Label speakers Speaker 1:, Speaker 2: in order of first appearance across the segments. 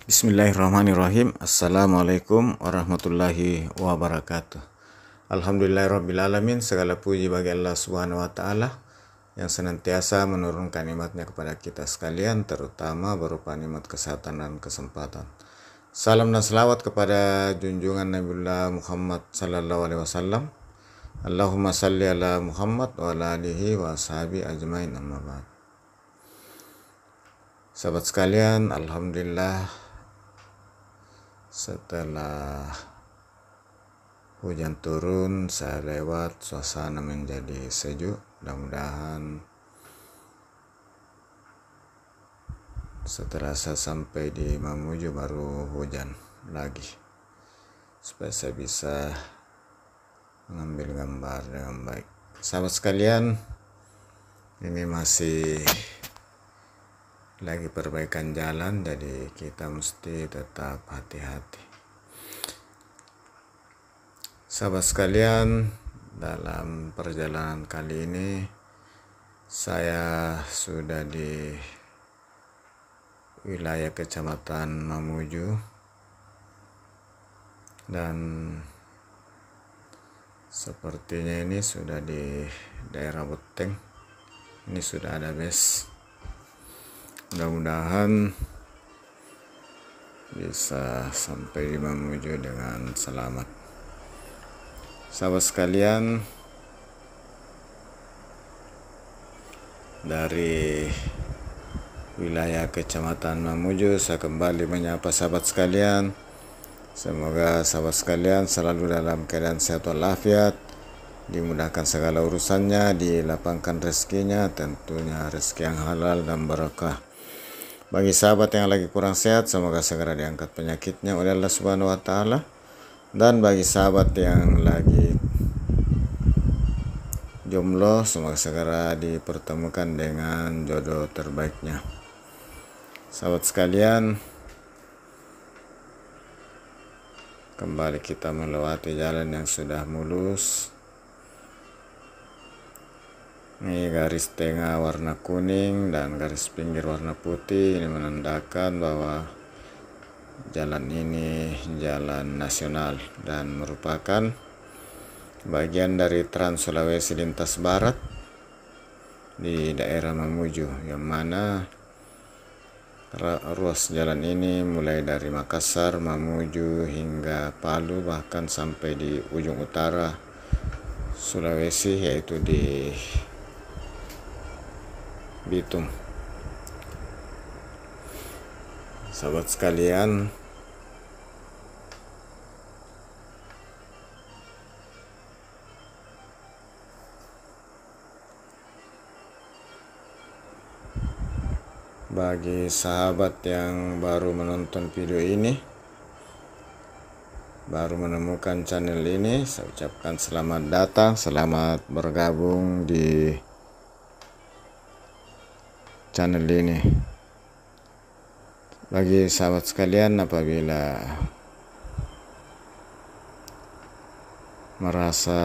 Speaker 1: Bismillahirrahmanirrahim. Assalamualaikum warahmatullahi wabarakatuh. Alhamdulillahirrabbilalamin. Segala puji bagi Allah subhanahu wa ta'ala yang senantiasa menurunkan nikmatnya kepada kita sekalian, terutama berupa nikmat kesehatan dan kesempatan. Salam dan selawat kepada junjungan Nabiullah Muhammad sallallahu alaihi wasallam. Allahumma salli ala Muhammad wa ala alihi wa ashabi ajmain, amma ba'd. Sahabat sekalian, alhamdulillah setelah hujan turun, saya lewat, suasana menjadi sejuk. Mudah-mudahan setelah saya sampai di Mamuju baru hujan lagi, supaya saya bisa mengambil gambar dengan baik. Sahabat sekalian, ini masih lagi perbaikan jalan, jadi kita mesti tetap hati-hati. Sahabat sekalian, dalam perjalanan kali ini saya sudah di wilayah Kecamatan Mamuju, dan sepertinya ini sudah di daerah Beteng. Ini sudah ada bus. Mudah-mudahan bisa sampai di Mamuju dengan selamat. Sahabat sekalian, dari wilayah Kecamatan Mamuju saya kembali menyapa sahabat sekalian. Semoga sahabat sekalian selalu dalam keadaan sehat walafiat, dimudahkan segala urusannya, dilapangkan rezekinya, tentunya rezeki yang halal dan berkah. Bagi sahabat yang lagi kurang sehat, semoga segera diangkat penyakitnya oleh Allah Subhanahu wa taala. Dan bagi sahabat yang lagi jomblo, semoga segera dipertemukan dengan jodoh terbaiknya. Sahabat sekalian, kembali kita melewati jalan yang sudah mulus. Ini garis tengah warna kuning dan garis pinggir warna putih. Ini menandakan bahwa jalan ini jalan nasional dan merupakan bagian dari Trans Sulawesi Lintas Barat di daerah Mamuju, yang mana ruas jalan ini mulai dari Makassar, Mamuju hingga Palu, bahkan sampai di ujung utara Sulawesi, yaitu di Bitung. Sahabat sekalian, bagi sahabat yang baru menonton video ini, baru menemukan channel ini, saya ucapkan selamat datang, selamat bergabung di channel ini. Bagi sahabat sekalian, apabila merasa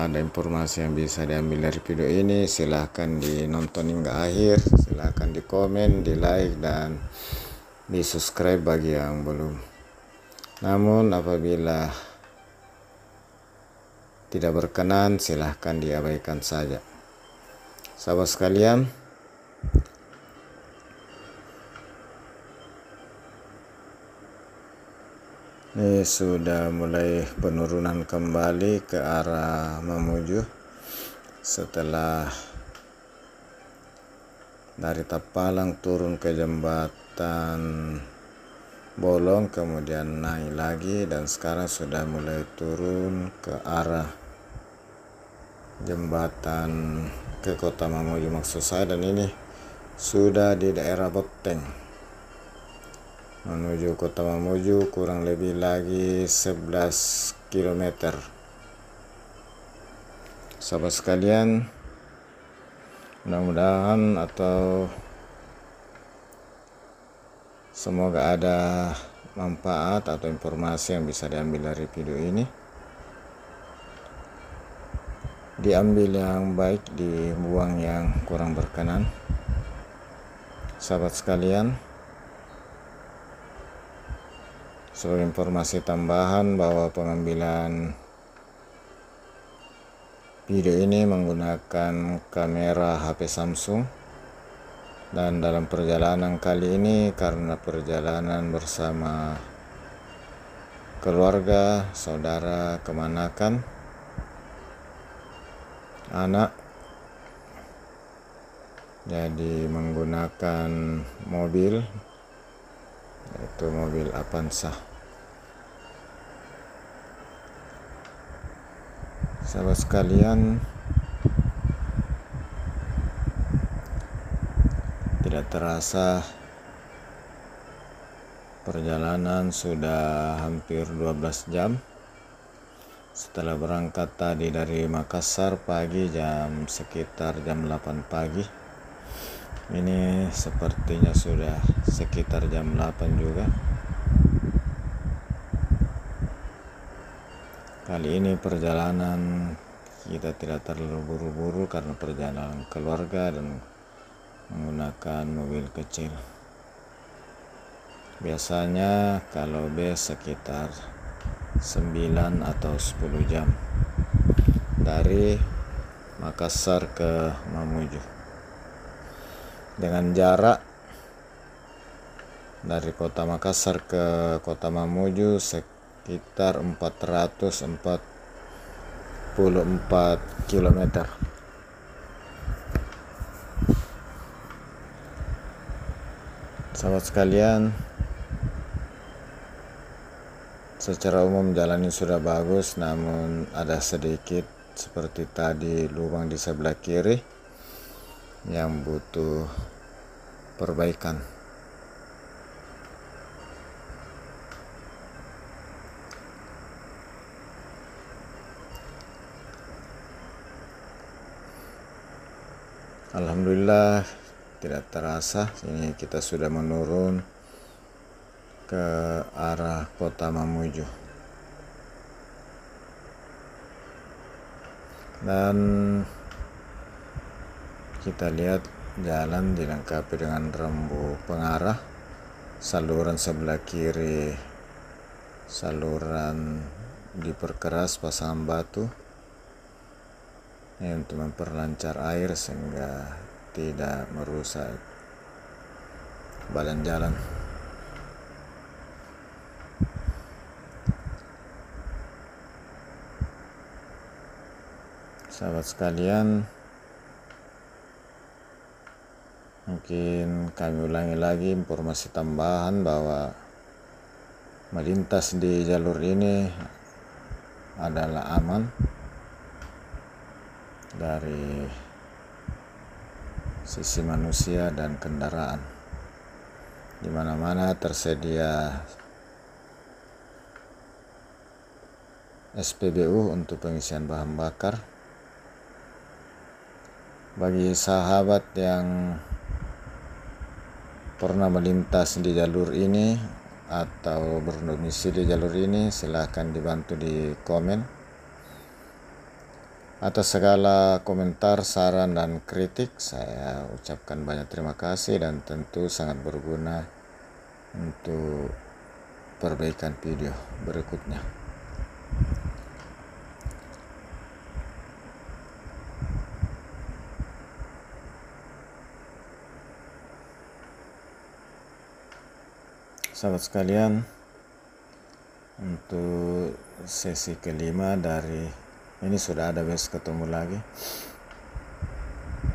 Speaker 1: ada informasi yang bisa diambil dari video ini, silahkan dinonton hingga akhir, silahkan di komen, di like, dan di subscribe bagi yang belum. Namun apabila tidak berkenan, silahkan diabaikan saja. Sahabat sekalian, ini sudah mulai penurunan kembali ke arah Mamuju setelah dari Tapalang turun ke jembatan Bolong, kemudian naik lagi, dan sekarang sudah mulai turun ke arah jembatan ke kota Mamuju maksud saya, dan ini sudah di daerah Beteng. Menuju kota Mamuju kurang lebih lagi 11 km. Sahabat sekalian, mudah-mudahan atau semoga ada manfaat atau informasi yang bisa diambil dari video ini. Diambil yang baik, dibuang yang kurang berkenan. Sahabat sekalian, Sebagai informasi tambahan bahwa pengambilan video ini menggunakan kamera HP Samsung, dan dalam perjalanan kali ini karena perjalanan bersama keluarga, saudara, kemanakan, anak, jadi menggunakan mobil, yaitu mobil Avanza. Sahabat sekalian, tidak terasa perjalanan sudah hampir 12 jam setelah berangkat tadi dari Makassar pagi sekitar jam 8 pagi. Ini sepertinya sudah sekitar jam 8 juga. Kali ini perjalanan kita tidak terlalu buru-buru karena perjalanan keluarga dan menggunakan mobil kecil. Biasanya kalau bus sekitar 9 atau 10 jam dari Makassar ke Mamuju, dengan jarak dari kota Makassar ke kota Mamuju sekitar 444 km. Sahabat sekalian, secara umum jalan ini sudah bagus, namun ada sedikit seperti tadi lubang di sebelah kiri yang butuh perbaikan. Alhamdulillah, tidak terasa ini kita sudah menurun ke arah kota Mamuju, dan kita lihat jalan dilengkapi dengan rambu pengarah, saluran sebelah kiri saluran diperkeras pasangan batu untuk memperlancar air sehingga tidak merusak badan jalan. Sahabat sekalian, mungkin kami ulangi lagi informasi tambahan bahwa melintas di jalur ini adalah aman dari sisi manusia dan kendaraan. Di mana-mana tersedia SPBU untuk pengisian bahan bakar. Bagi sahabat yang pernah melintas di jalur ini atau berdomisili di jalur ini, silahkan dibantu di komen. Atas segala komentar, saran, dan kritik, saya ucapkan banyak terima kasih dan tentu sangat berguna untuk perbaikan video berikutnya. Sahabat sekalian, untuk sesi kelima dari ini sudah ada bus ketemu lagi.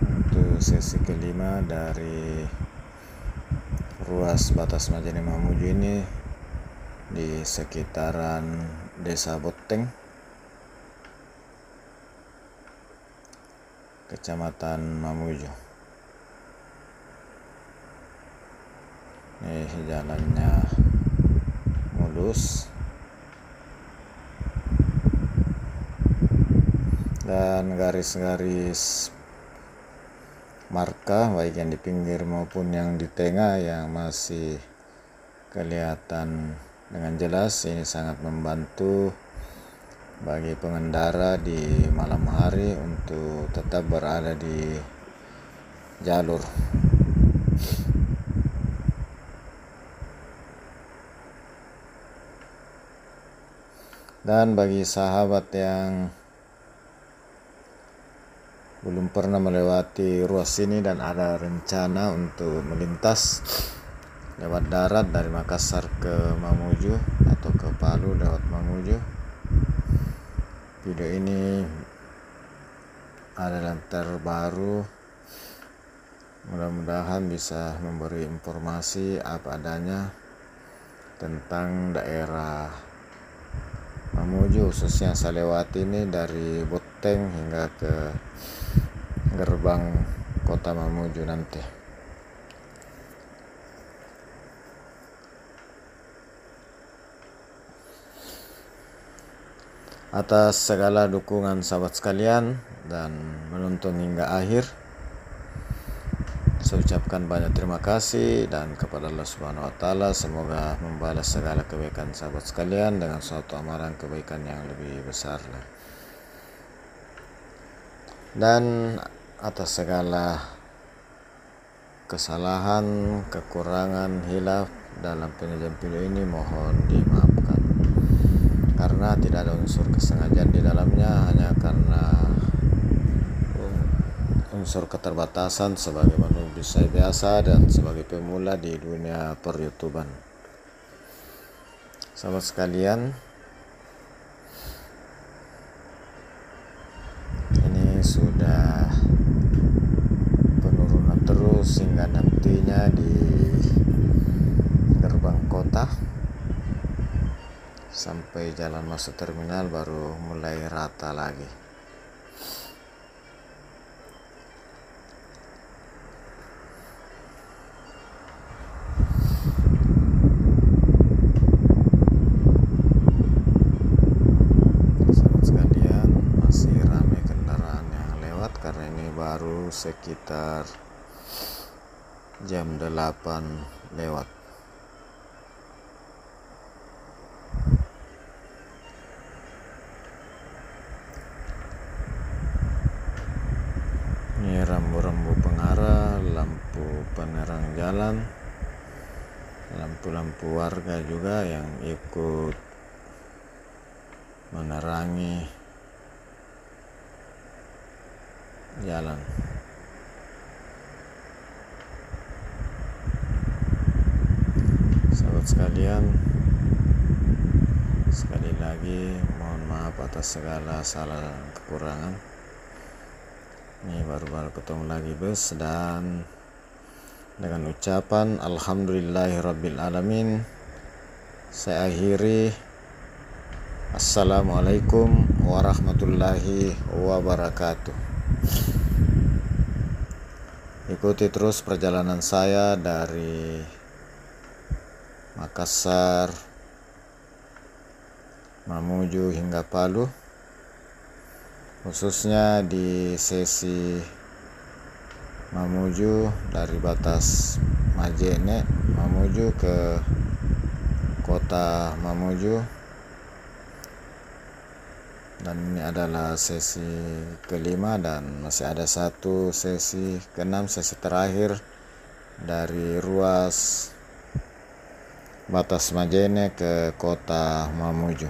Speaker 1: Untuk sesi kelima dari ruas batas Majene Mamuju ini di sekitaran Desa Boteng, Kecamatan Mamuju. Ini jalannya mulus dan garis-garis marka baik yang di pinggir maupun yang di tengah yang masih kelihatan dengan jelas. Ini sangat membantu bagi pengendara di malam hari untuk tetap berada di jalur. Dan bagi sahabat yang belum pernah melewati ruas ini dan ada rencana untuk melintas lewat darat dari Makassar ke Mamuju atau ke Palu lewat Mamuju, video ini adalah terbaru. Mudah-mudahan bisa memberi informasi apa adanya tentang daerah Mamuju, khususnya saya lewati ini dari Boteng hingga ke gerbang kota Mamuju nanti. Atas segala dukungan sahabat sekalian dan menonton hingga akhir, saya ucapkan banyak terima kasih, dan kepada Allah Subhanahu wa Ta'ala semoga membalas segala kebaikan sahabat sekalian dengan suatu amalan kebaikan yang lebih besar. Dan atas segala kesalahan, kekurangan, hilaf dalam penyajian video ini mohon dimaafkan, karena tidak ada unsur kesengajaan di dalamnya, hanya karena unsur keterbatasan sebagai manusia biasa dan sebagai pemula di dunia per-YouTuban. Sahabat sekalian, ini sudah penurunan terus hingga nantinya di gerbang kota sampai jalan masuk terminal baru mulai rata lagi. Karena ini baru sekitar jam 8 lewat. Ini rambu-rambu pengarah, lampu penerang jalan, lampu-lampu warga juga yang ikut menerangi jalan. Sahabat sekalian, sekali lagi mohon maaf atas segala salah dan kekurangan. Ini baru-baru ketemu lagi bus, dan dengan ucapan alhamdulillahirabbil alamin saya akhiri. Assalamualaikum warahmatullahi wabarakatuh. Ikuti terus perjalanan saya dari Makassar, Mamuju hingga Palu, khususnya di sesi Mamuju dari batas Majene Mamuju ke kota Mamuju. Dan ini adalah sesi kelima, dan masih ada satu sesi keenam, sesi terakhir dari ruas batas Majene ke kota Mamuju.